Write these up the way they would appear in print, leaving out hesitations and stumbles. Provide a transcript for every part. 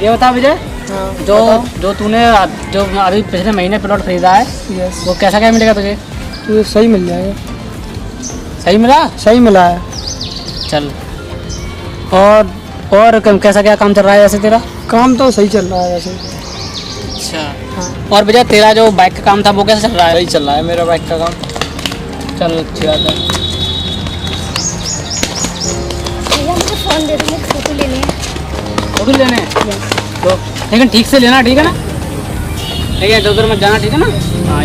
ये बता विजय, हाँ, जो तूने जो अभी पिछले महीने प्लॉट खरीदा है, यस, वो कैसा क्या मिलेगा तुझे? तो सही मिल जाएगा। सही मिला? सही मिला है। चल। और कैसा क्या काम चल रहा है वैसे तेरा? काम तो सही चल रहा है वैसे। अच्छा। हाँ। और विजय तेरा जो बाइक का काम था वो कैसा चल रहा है? सही चल रहा है मेरा बाइक का काम। चल अच्छी बात है। भैया मुझे फ़ोन दे दो, मुझे फ़ोटो लेनी है। फोटो लेने हैं? तो लेकिन ठीक से लेना, ठीक है ना? ठीक है, इधर उधर मत जाना, ठीक है ना? हाँ।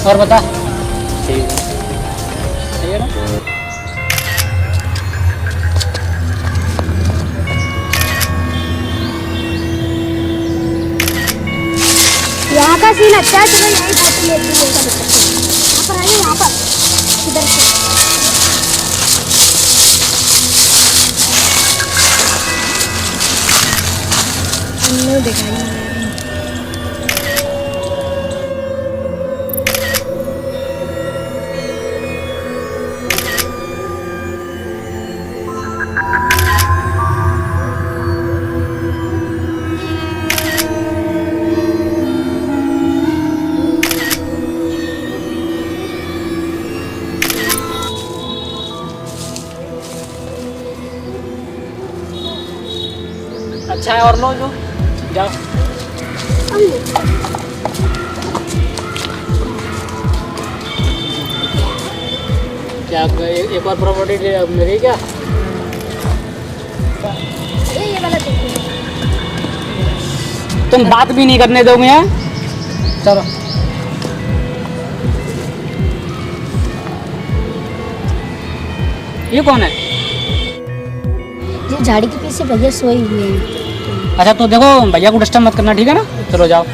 और बता। ठीक है, सही है ना? यहाँ का सीन अच्छा है, तो मैं यहीं फोटो लेती हूँ। यहाँ पर आइए, यहाँ पर इधर से। हमने दिखाई अच्छा है, और लो जो जाओ। क्या एक और प्रॉपर्टी मिली क्या? ये वाला देखिए। तुम बात भी नहीं करने दोगे हैं? चलो। ये कौन है? ये झाड़ी के पीछे भैया सोई हुई है। अच्छा तो देखो, भैया को डिस्टर्ब मत करना, ठीक है ना? चलो जाओ।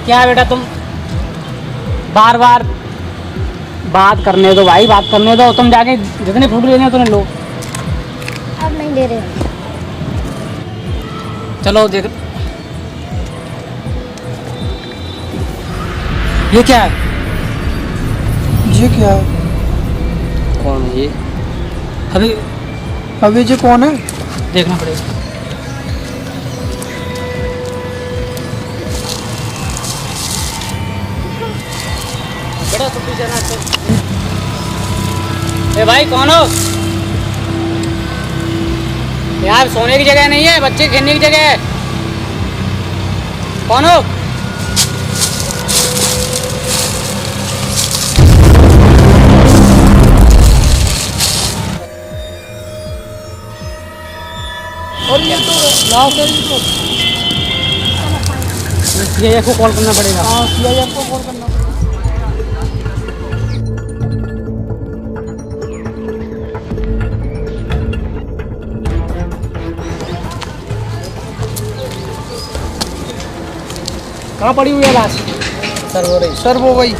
क्या है बेटा, तुम बार बार बात करने दो भाई, बात करने दो। तुम जाके जितने फोटो लेने हैं उतने लो। अब नहीं ले रहे। चलो देख। ये क्या है? ये क्या है? कौन है ये? अभी ये कौन है? देखना पड़ेगा। बेटा तू पीछे ना चल। ए भाई कौन हो? यार सोने की जगह नहीं है, बच्चे खेलने की जगह है। कौन हो? और ये तो लाओ के तो ये को कॉल करना पड़ेगा। हाँ, सीआईएफ को कॉल करना पड़ेगा। कहाँ पड़ी हुई है लाश? सर हो रही। सर वो वही।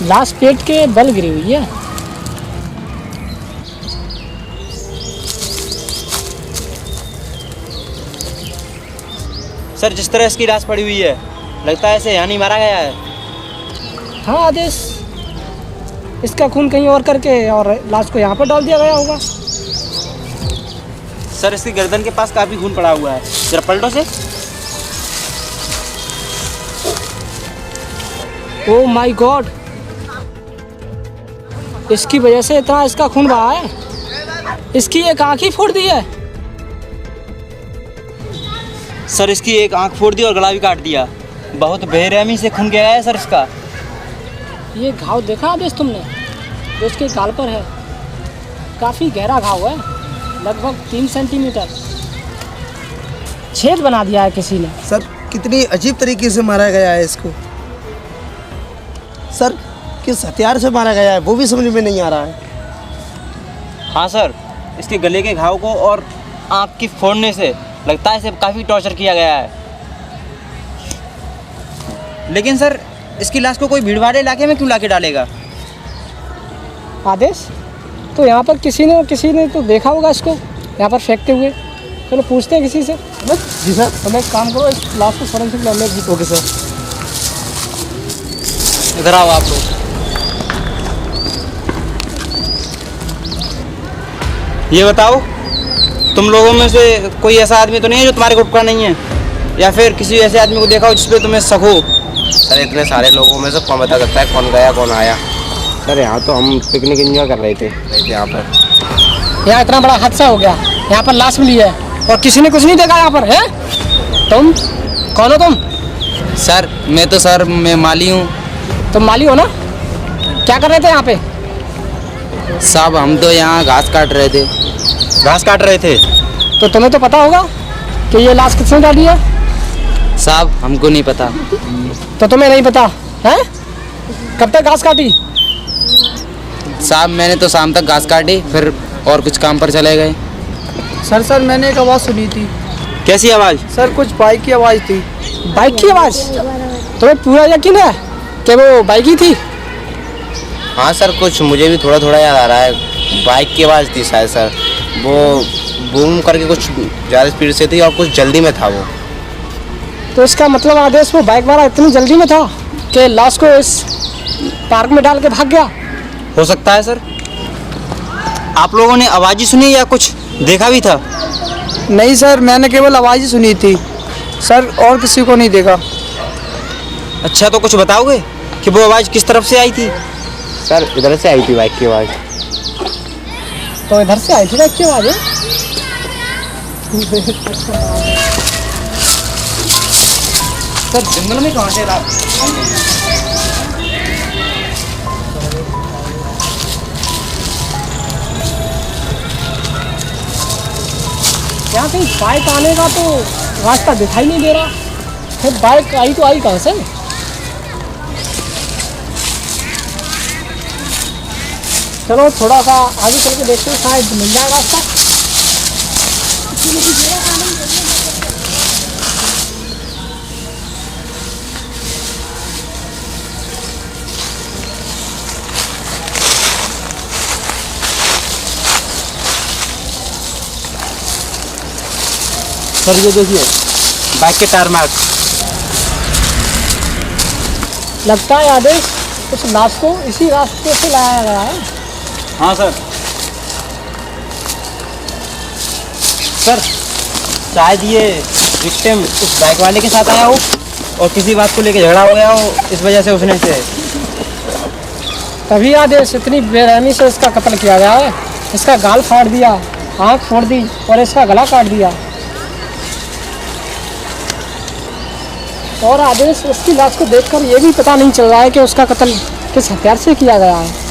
लाश पेट के बल गिरी हुई है। सर जिस तरह इसकी लाश पड़ी हुई है, लगता है इसे यहाँ नहीं मारा गया है। हाँ आदेश, इसका खून कहीं और करके और लाश को यहाँ पर डाल दिया गया होगा। सर इसकी गर्दन के पास काफी खून पड़ा हुआ है, जरा पलटो से। ओह माय गॉड, इसकी वजह से इतना इसका खून बहा है। इसकी एक आँख ही फोड़ दी है। सर इसकी एक आंख फोड़ दी और गला भी काट दिया। बहुत बेरहमी से खून गया है सर इसका। ये घाव देखा आदेश तुमने, जो इसके गाल पर है? काफ़ी गहरा घाव है, लगभग 3 सेंटीमीटर। छेद बना दिया है किसी ने। सर कितनी अजीब तरीके से मारा गया है इसको। सर किस हथियार से मारा गया है वो भी समझ में नहीं आ रहा है। हाँ सर, इसके गले के घाव को और आंख की फोड़ने से लगता है इसे काफ़ी टॉर्चर किया गया है। लेकिन सर इसकी लाश को कोई भीड़ वाले इलाके में क्यों लाके डालेगा? आदेश, तो यहाँ पर किसी ने तो देखा होगा इसको यहाँ पर फेंकते हुए। चलो पूछते हैं किसी से। जी सर। तुम एक काम करो, इस लाश को फॉरेंसिक लैब में भेजो। Okay sir. इधर आओ आप लोग। ये बताओ, तुम लोगों में से कोई ऐसा आदमी तो नहीं है जो तुम्हारे ग्रुप का नहीं है, या फिर किसी ऐसे आदमी को देखा हो जिसपे तुम्हें शक हो? सर इतने सारे लोगों में से कौन बता सकता है कौन गया कौन आया? सर यहाँ तो हम पिकनिक एंजॉय कर रहे थे यहाँ पर। यहाँ इतना बड़ा हादसा हो गया, यहाँ पर लाश मिली है और किसी ने कुछ नहीं देखा यहाँ पर है। तुम कौन हो तुम? सर मैं तो सर मैं माली हूँ। तुम माली हो ना? क्या कर रहे थे यहाँ पे? साहब हम तो यहाँ घास काट रहे थे। घास काट रहे थे? तो तुम्हें तो पता होगा कि ये लाश किसने डाली है। साहब हमको नहीं पता। तो तुम्हें नहीं पता है? कब तक घास काटी? साहब मैंने तो शाम तक घास काटी, फिर और कुछ काम पर चले गए। सर मैंने एक आवाज़ सुनी थी। कैसी आवाज़? सर कुछ बाइक की आवाज़ थी। बाइक की आवाज़? तुम्हें पूरा यकीन है कि वो बाइक ही थी? हाँ सर, कुछ मुझे भी थोड़ा थोड़ा याद आ रहा है, बाइक की आवाज़ थी शायद सर। वो बूम करके कुछ ज़्यादा स्पीड से थी और कुछ जल्दी में था वो। तो इसका मतलब आदेश वो बाइक वाला इतनी जल्दी में था कि लाश को इस पार्क में डाल के भाग गया। हो सकता है सर। आप लोगों ने आवाज़ ही सुनी या कुछ देखा भी था? नहीं सर, मैंने केवल आवाज़ ही सुनी थी सर, और किसी को नहीं देखा। अच्छा तो कुछ बताओगे कि वो आवाज़ किस तरफ से आई थी? सर इधर से आई थी बाइक की आवाज़। तो इधर से आई थी बाइक की आवाज़? सर जंगल में कहाँ से यहाँ कहीं बाइक आने का तो रास्ता दिखाई नहीं दे रहा। फिर बाइक आई तो आई कहाँ से? चलो थोड़ा सा आगे चल के देखते हैं, शायद मिल जाए रास्ता। सर ये देखिए बाइक के टायर मार्क। लगता है आदेश उस लाश को इसी रास्ते से लाया गया है। हाँ सर। सर शायद ये विक्टिम उस बाइक वाले के साथ आया हो और किसी बात को लेकर झगड़ा हो गया हो, इस वजह से उसने से तभी आदेश इतनी बेरहमी से इसका कत्ल किया गया है। इसका गाल फाड़ दिया, आँख फोड़ दी और इसका गला काट दिया। और आदेश उसकी लाश को देखकर ये भी पता नहीं चल रहा है कि उसका कत्ल किस हथियार से किया गया है।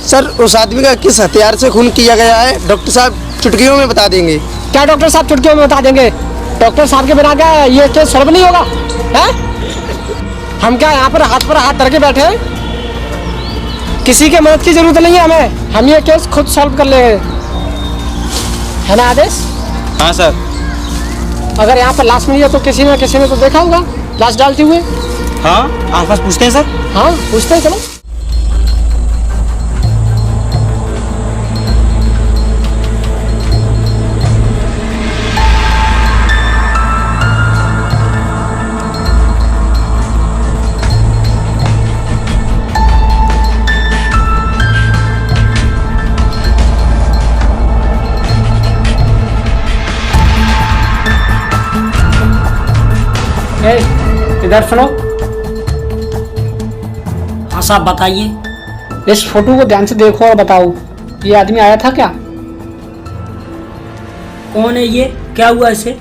सर उस आदमी का किस हथियार से खून किया गया है डॉक्टर साहब चुटकियों में बता देंगे। क्या डॉक्टर साहब चुटकियों में बता देंगे? डॉक्टर साहब के बिना क्या ये केस सॉल्व नहीं होगा है? हम क्या यहाँ पर हाथ धर के बैठे हैं? किसी के मदद की जरूरत नहीं है हमें, हम ये केस खुद सॉल्व कर लेंगे, है ना आदेश? हाँ सर। अगर यहाँ पर लाश मिली है तो किसी ने तो देखा होगा लाश डालते हुए। हाँ आसपास पूछते हैं सर। हाँ पूछते हैं, चलो। इधर सुनो। हाँ साहब बताइए। इस फोटो को ध्यान से देखो और बताओ, ये आदमी आया था क्या? कौन है ये? क्या हुआ इसे?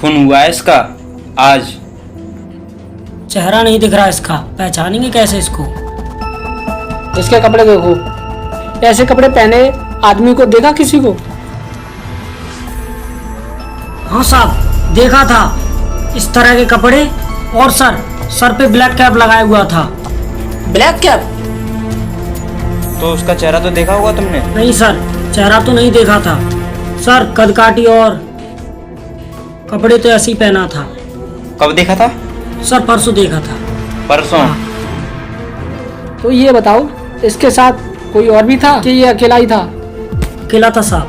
खून हुआ है इसका आज। चेहरा नहीं दिख रहा इसका, पहचानेंगे कैसे इसको? इसके कपड़े देखो, ऐसे कपड़े पहने आदमी को देखा किसी को? हाँ साहब देखा था, इस तरह के कपड़े और सर पे ब्लैक कैप लगाया हुआ था। Black cap? तो उसका चेहरा तो देखा होगा तुमने? नहीं सर, चेहरा तो नहीं देखा था सर, कद काठी और कपड़े तो ऐसे ही पहना था। कब देखा था? सर परसों देखा था। परसों? तो ये बताओ इसके साथ कोई और भी था कि ये अकेला ही था? अकेला था साहब।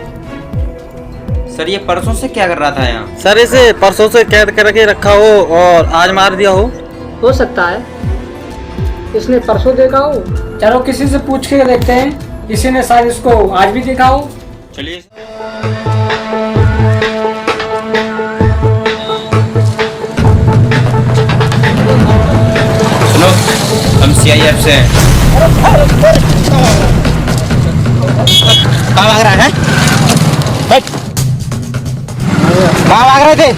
सर ये परसों से क्या कर रहा था यहाँ? सर इसे परसों से कैद करके रखा हो और आज मार दिया हो सकता है इसने परसों देखा हो। चलो किसी से पूछ के देखते हैं, किसी ने शायद इसको आज भी देखा हो। चलिए। सुनो, हम CIF से हैं। कहाँ भाग रहा है? बैठ। कहाँ भाग रहे थे?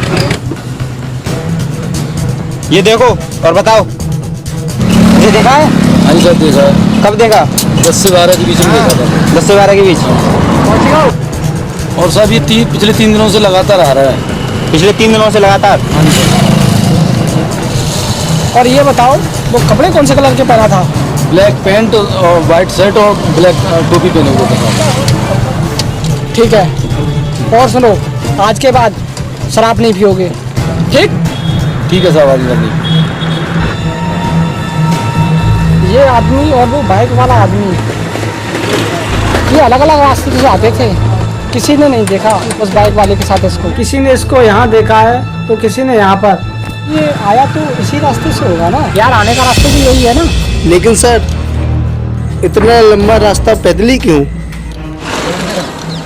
ये देखो और बताओ। ये देखा है? हाँ सर देखा है। कब देखा? 10 से 12 के बीच में देखा था। 10 से 12 के बीच। और साहब ये पिछले 3 दिनों से लगातार आ रहा है। पिछले 3 दिनों से लगातार। और ये बताओ वो कपड़े कौन से कलर के पहना था? ब्लैक पैंट और वाइट शर्ट और ब्लैक टोपी पहने हुए था। ठीक है, और सुनो, आज के बाद शराब नहीं पियोगे, ठीक? ठीक है साहब, आज नहीं। ये आदमी और वो बाइक वाला आदमी, ये अलग अलग रास्ते से आते थे। किसी ने नहीं देखा उस बाइक वाले के साथ इसको, किसी ने इसको यहाँ देखा है तो किसी ने यहाँ पर। ये आया तो इसी रास्ते से होगा ना यार, आने का रास्ता भी यही है ना। लेकिन सर इतना लंबा रास्ता पैदल ही क्यों?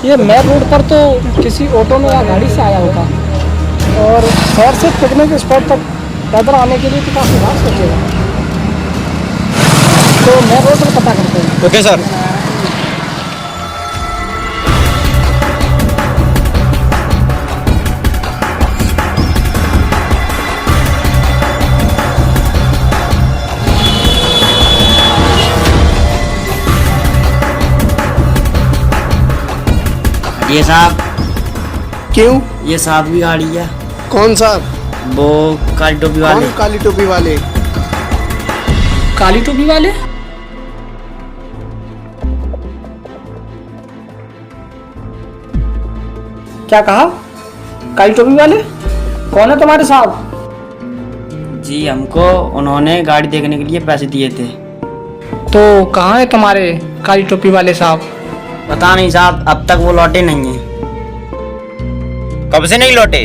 ये मेन रोड पर तो किसी ऑटो में या गाड़ी से आया होगा, और शहर से पिकनिक स्पॉट तक पैदल आने के लिए तो काफ़ी रात सोचेगा। तो मेन रोड पर पता करते हैं। Okay sir. ये साहब, क्यों? ये साहब की गाड़ी है। कौन सा? वो काली टोपी वाले। कौन काली टोपी वाले? काली टोपी वाले? क्या कहा? काली टोपी वाले कौन है तुम्हारे साहब? जी हमको उन्होंने गाड़ी देखने के लिए पैसे दिए थे। तो कहाँ है तुम्हारे काली टोपी वाले साहब? पता नहीं साहब, अब तक वो लौटे नहीं हैं। कब से नहीं लौटे?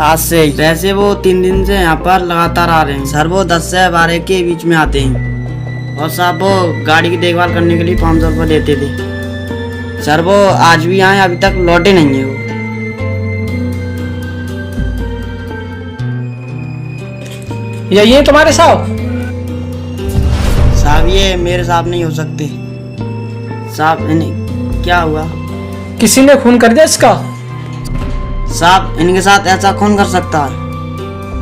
आज से ही। वैसे वो 3 दिन से यहाँ पर लगातार आ रहे हैं सर। वो 10 से 12 के बीच में आते हैं, और साहब वो गाड़ी की देखभाल करने के लिए 500 रुपये देते थे सर। वो आज भी आए, अभी तक लौटे नहीं है वो। यही है तुम्हारे साहब? साहब ये मेरे साहब नहीं हो सकते साहब। इन्हें क्या हुआ? किसी ने खून कर दिया इसका? साहब इनके साथ ऐसा कौन कर सकता है?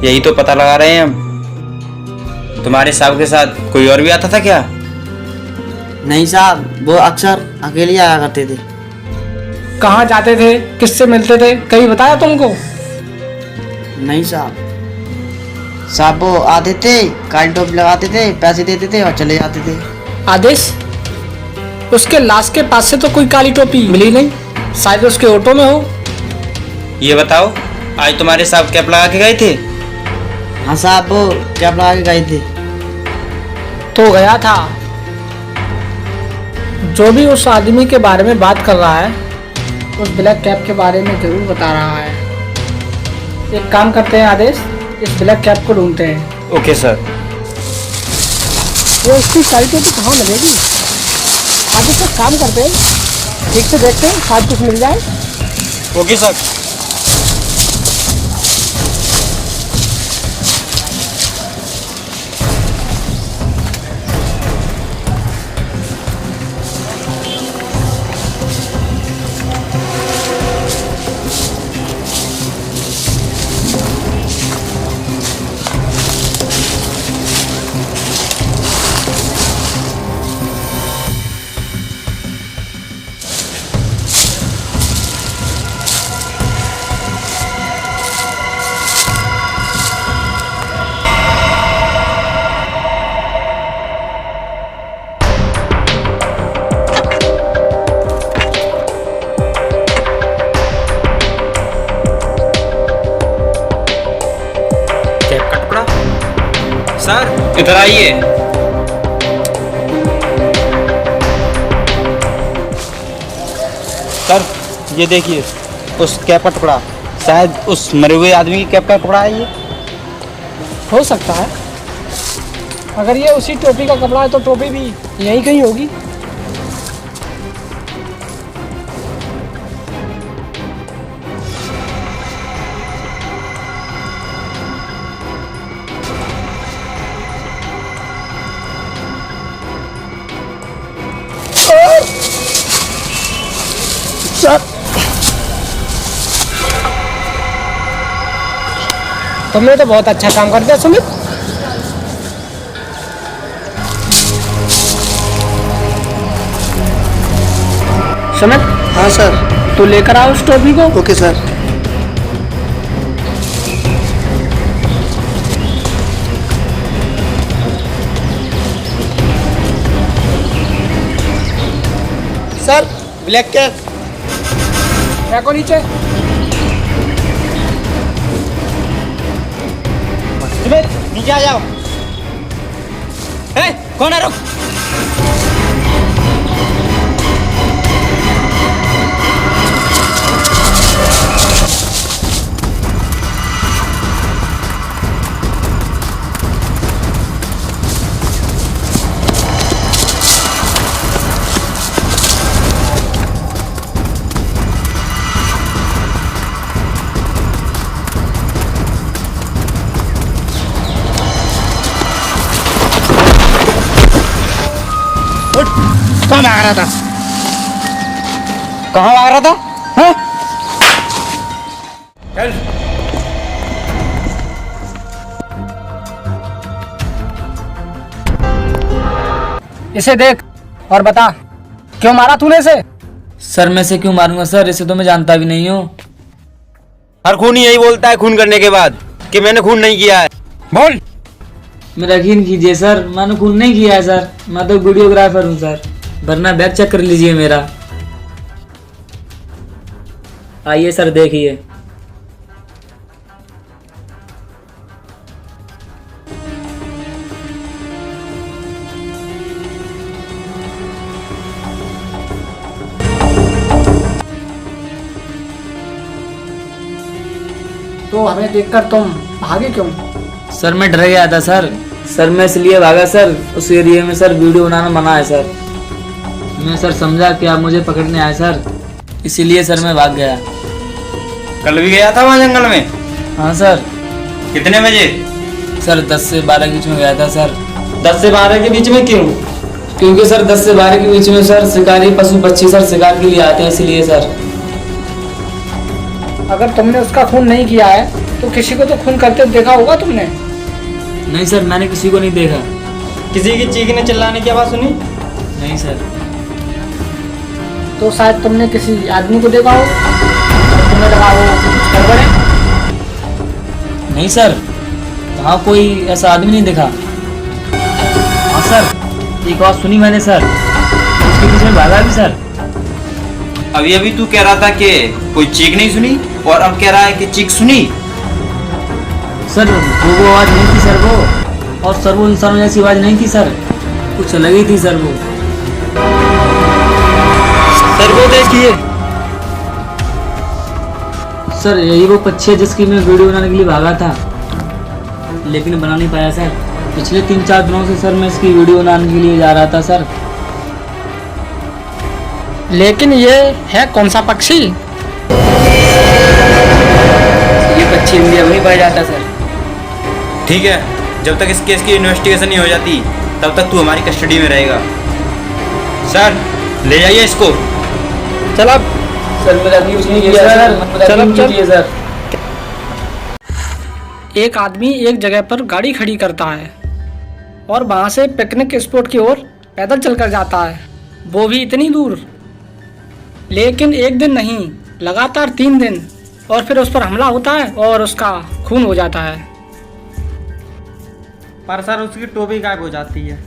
यही तो पता लगा रहे हैं हम। तुम्हारे साहब के साथ कोई और भी आता था क्या? नहीं साहब, वो अक्सर अकेले आया करते थे। कहाँ जाते थे, किससे मिलते थे, कहीं बताया तुमको? नहीं साहब। साहब वो आते थे, काली टोपी लगाते थे, पैसे देते थे और चले जाते थे। आदेश, उसके लाश के पास से तो कोई काली टोपी मिली नहीं, शायद उसके ऑटो में हो। ये बताओ, आज तुम्हारे साहब कैप लगा के गए थे? हाँ साहब, वो कैप लगा के गए थे। तो गया था। जो भी उस आदमी के बारे में बात कर रहा है, उस ब्लैक कैप के बारे में जरूर बता रहा है। एक काम करते हैं आदेश, इस ब्लैक कैप को ढूंढते हैं। Okay sir. वो इसकी काली टोपी कहाँ लगेगी? आगे से काम करते हैं, ठीक से देखते हैं, शायद कुछ मिल जाए। Okay sir. सर इधर आइए। सर ये देखिए उस कैप का टुकड़ा, शायद उस मरे हुए आदमी की कैप का टुकड़ा है ये। हो सकता है। अगर ये उसी टोपी का कपड़ा है तो टोपी भी यहीं कहीं होगी। तुमने तो बहुत अच्छा काम कर दिया सुमित। सुमित, हाँ सर। तू लेकर आओ उस टोपी को। Okay sir. Sir black cap. फेंको नीचे। नीचे आ जाओ। कौन है? रुक। कहाँ भाग रहा था? कहाँ भाग रहा था? हाँ? चल। इसे देख और बता, क्यों मारा तूने इसे? सर मैं इसे क्यों मारूंगा सर, इसे तो मैं जानता भी नहीं हूँ। हर खूनी यही बोलता है खून करने के बाद कि मैंने खून नहीं किया है। बोल। मेरा यकीन कीजिए सर, मैंने खून नहीं किया है सर, मैं तो वीडियोग्राफर हूँ सर, वरना बैग चेक कर लीजिए मेरा। आइए सर देखिए। तो हमें देखकर तुम भागे क्यों? सर मैं डर गया था सर मैं इसलिए भागा सर, उस एरिया में सर वीडियो बनाना मना है सर। मैं सर समझा कि आप मुझे पकड़ने आए सर, इसीलिए सर मैं भाग गया। कल भी गया था वहाँ जंगल में? हाँ सर। कितने बजे? सर 10 से 12 के बीच में गया था सर। 10 से 12 के बीच में क्यों? क्योंकि सर 10 से 12 के बीच में सर शिकारी पशु पक्षी सर शिकार के लिए आते हैं, इसलिए सर। अगर तुमने उसका खून नहीं किया है तो किसी को तो खून करते देखा होगा तुमने। नहीं सर, मैंने किसी को नहीं देखा। किसी की चीखने चिल्लाने की आवाज सुनी? नहीं सर। तो शायद तुमने किसी आदमी को देखा हो, तुम्हें लगा वो कुछ गड़बड़ है। नहीं सर, वहाँ कोई ऐसा आदमी नहीं देखा। हाँ सर, एक बात सुनी मैंने सर, उसके पीछे में भागा भी सर। अभी अभी तू कह रहा था कि कोई चीख नहीं सुनी और अब कह रहा है कि चीख सुनी। सर वो आवाज नहीं थी सर वो, और सर वो इंसान जैसी आवाज नहीं थी सर, कुछ अलग ही थी सर वो। सर वो देखिए। सर यही वो पक्षी है जिसकी मैं वीडियो बनाने के लिए भागा था, लेकिन बना नहीं पाया सर। पिछले 3-4 दिनों से सर मैं इसकी वीडियो बनाने के लिए जा रहा था सर। लेकिन ये है कौन सा पक्षी? ये पक्षी इंडिया में ही पाया जाता सर। ठीक है, जब तक इस केस की इन्वेस्टिगेशन नहीं हो जाती तब तक तू हमारी कस्टडी में रहेगा। सर ले जाइए इसको। चल अब। सर मेरा न्यूज़ नहीं किया सर, चल अब चल। सर। एक आदमी एक जगह पर गाड़ी खड़ी करता है और वहां से पिकनिक स्पॉट की ओर पैदल चलकर जाता है, वो भी इतनी दूर। लेकिन एक दिन नहीं, लगातार 3 दिन, और फिर उस पर हमला होता है और उसका खून हो जाता है। पर सर उसकी टोपी गायब हो जाती है।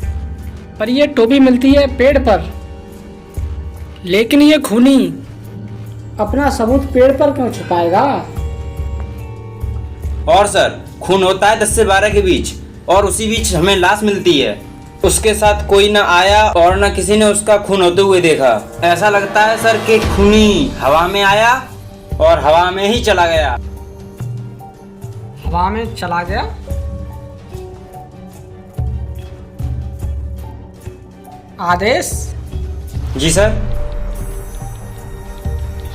पर ये टोपी मिलती है पेड़ पर। लेकिन ये खूनी अपना सबूत पेड़ पर क्यों छुपाएगा? और सर खून होता है 10 से 12 के बीच और उसी बीच हमें लाश मिलती है। उसके साथ कोई न आया और न किसी ने उसका खून होते हुए देखा। ऐसा लगता है सर कि खूनी हवा में आया और हवा में ही चला गया। हवा में चला गया? आदेश? जी सर।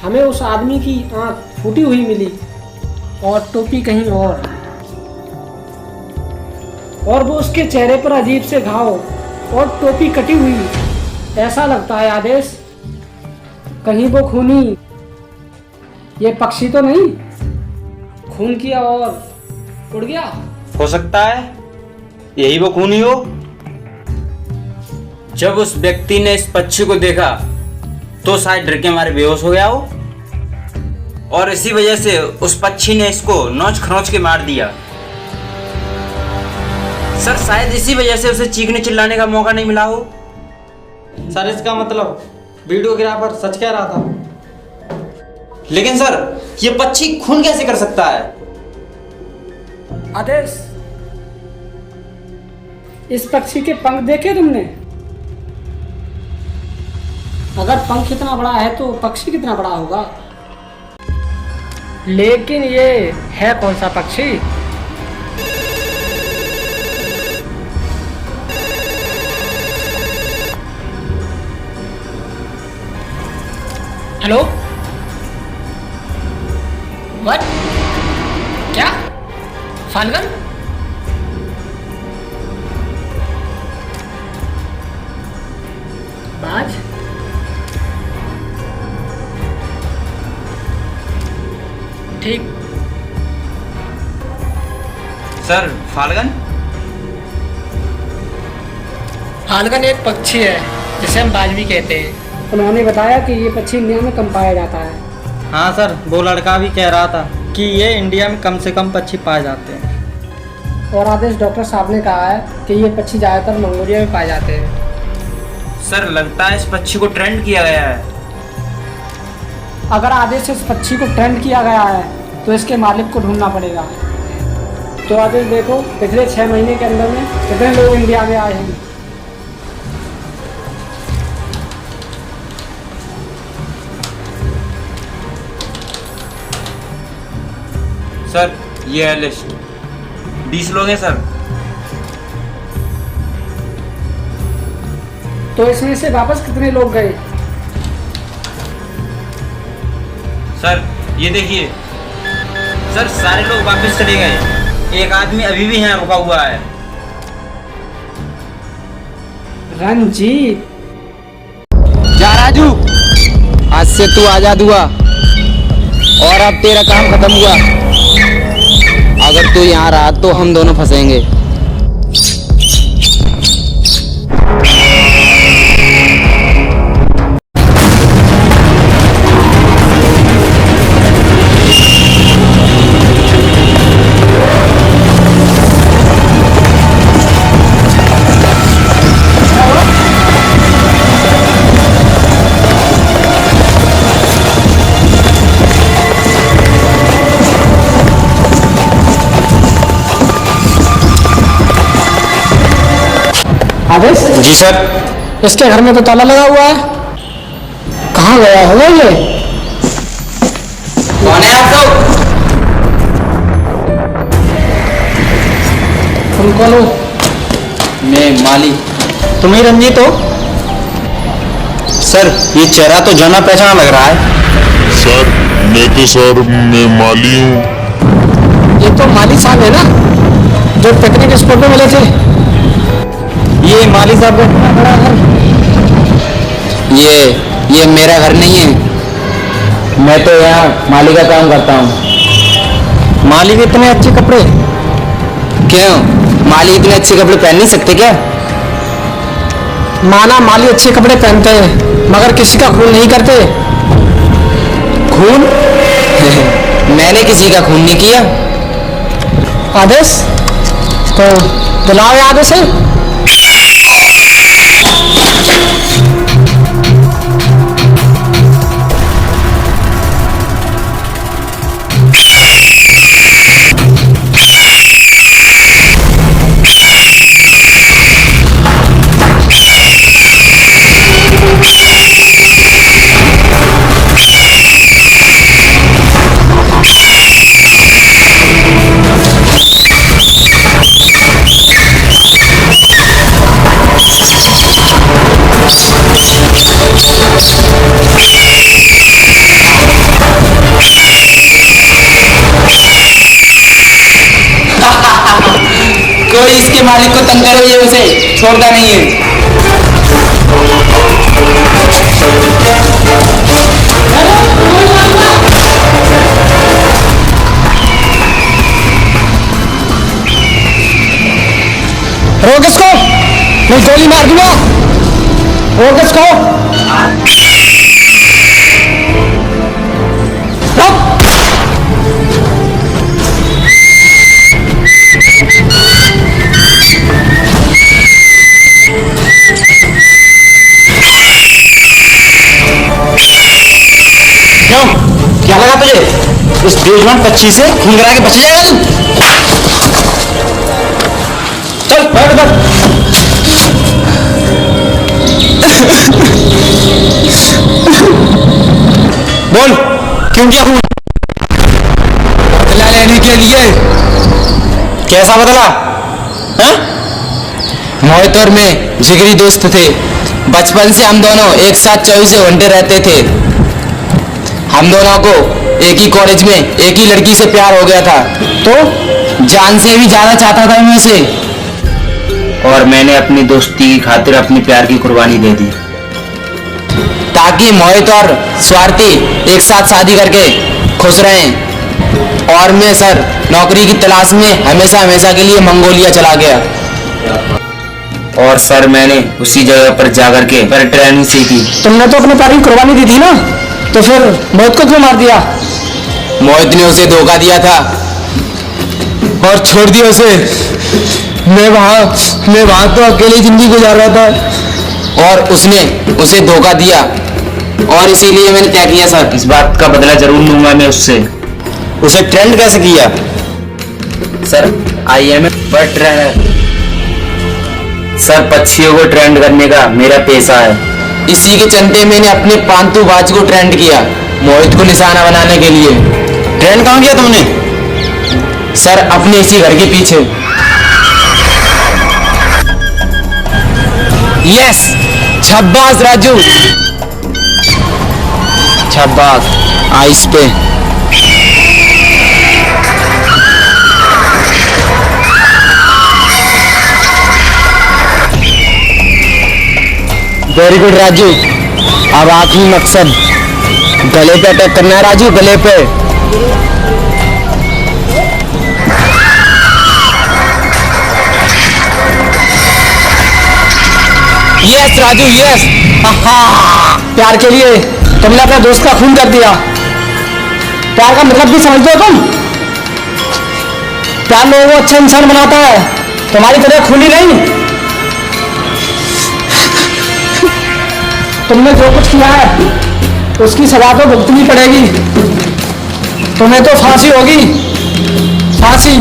हमें उस आदमी की आंख फूटी हुई मिली और टोपी कहीं और वो उसके चेहरे पर अजीब से घाव और टोपी कटी हुई। ऐसा लगता है आदेश कहीं वो खूनी ये पक्षी तो नहीं खून किया और उड़ गया। हो सकता है यही वो खूनी हो। जब उस व्यक्ति ने इस पक्षी को देखा तो शायद डर के मारे बेहोश हो गया हो और इसी वजह से उस पक्षी ने इसको नोच खरोच के मार दिया। सर शायद इसी वजह से उसे चीखने चिल्लाने का मौका नहीं मिला हो। सर इसका मतलब वीडियोग्राफर सच कह रहा था। लेकिन सर ये पक्षी खून कैसे कर सकता है? आदेश इस पक्षी के पंख देखे तुमने? अगर पंख इतना बड़ा है तो पक्षी कितना बड़ा होगा। लेकिन ये है कौन सा पक्षी? Hello what? क्या फाल्गन? बाज? ठीक। सर फाल्गन? फाल्गन एक पक्षी है जिसे हम बाज भी कहते हैं। उन्होंने बताया कि ये पक्षी इंडिया में कम पाया जाता है। हाँ सर, वो लड़का भी कह रहा था कि ये इंडिया में कम से कम पक्षी पाए जाते हैं। और आदेश डॉक्टर साहब ने कहा है कि ये पक्षी ज़्यादातर मंगोलिया में पाए जाते हैं। सर लगता है इस पक्षी को ट्रेंड किया गया है। अगर आदेश इस पक्षी को ट्रेंड किया गया है तो इसके मालिक को ढूंढना पड़ेगा। तो आदेश देखो पिछले 6 महीने के अंदर में कितने लोग इंडिया में आए हैं। सर ये है लिस्ट। 20 लोग हैं सर। तो इसमें से वापस कितने लोग गए? सर ये देखिए सर सारे लोग वापस चले गए। एक आदमी अभी भी यहाँ रुका हुआ है। रंजीत। जा राजू, आज से तू आजाद हुआ और अब तेरा काम खत्म हुआ। अगर तू यहाँ रहा तो हम दोनों फंसेंगे। आदेश? जी सर। इसके घर में तो ताला लगा हुआ है। कहाँ गया होगा ये? कौन है आप लोग? तुम कौन हो? मैं माली। तुम ही रंजीत हो? सर ये चेहरा तो जाना पहचाना लग रहा है। सर मैं माली हूँ। ये तो माली साहब है ना जो पिकनिक स्पॉट में मिले थे। ये माली साहब का कितना बड़ा घर? ये मेरा घर नहीं है। मैं तो यहाँ माली का काम करता हूँ। माली के इतने अच्छे कपड़े? क्यों, माली इतने अच्छे कपड़े पहन नहीं सकते क्या? माना माली अच्छे कपड़े पहनते हैं मगर किसी का खून नहीं करते। खून? मैंने किसी का खून नहीं किया। आदेश तो बुलाओ ये आदेश है। ही इसके मालिक को तंग करो, ये उसे छोड़ता नहीं है। रोक इसको, मैं गोली मार दूंगा। रोक इसको, रोक। क्यों, क्या लगा तुझे? इस बेजुबान पक्षी से खून करा के बच जाएगा तू? चल बैठ बैठ। बोल, क्यों किया खून? बदला लेने के लिए। कैसा बदला? हाँ? मोहित और मैं जिगरी दोस्त थे। बचपन से हम दोनों एक साथ 24 घंटे रहते थे। हम दोनों को एक ही कॉलेज में एक ही लड़की से प्यार हो गया था, तो जान से भी ज्यादा चाहता था मैं उसे। और मैंने अपनी दोस्ती की खातिर अपनी प्यार की कुर्बानी दे दी, ताकि मोहित और स्वार्थी एक साथ शादी करके खुश रहें। और मैं सर नौकरी की तलाश में हमेशा हमेशा के लिए मंगोलिया चला गया। और सर मैंने उसी जगह पर जाकर के पर ट्रेनिंग सीखी। तुमने तो अपने प्यार की कुर्बानी दी थी ना, तो फिर मोहित को क्यों मार दिया? मोहित ने उसे धोखा दिया था और छोड़ दिया उसे। मैं वहां तो अकेली जिंदगी गुजार रहा था और उसने उसे धोखा दिया, और इसीलिए मैंने तय किया सर। इस बात का बदला जरूर लूंगा मैं उससे। उसे ट्रेंड कैसे किया? Sir IM bird trainer. Sir पक्षियों को ट्रेंड करने का मेरा पेशा है। इसी के चलते मैंने अपने पांतु बाज को ट्रेंड किया, मोहित को निशाना बनाने के लिए। ट्रेंड कहाँ किया तुमने? सर अपने इसी घर के पीछे। यस, छब्बास राजू, छब्बास आइस पे। Very good Raju. अब आखिरी मकसद गले पे अटैक करना है राजू, गले पे। Yes Raju yes. प्यार के लिए तुमने अपने दोस्त का खून कर दिया। प्यार का मतलब भी समझते हो तुम? प्यार लोगों को अच्छा इंसान बनाता है, तुम्हारी तरह खूनी नहीं। तुमने जो कुछ किया है उसकी सजा तो भुगतनी पड़ेगी। तुम्हें तो फांसी होगी, फांसी।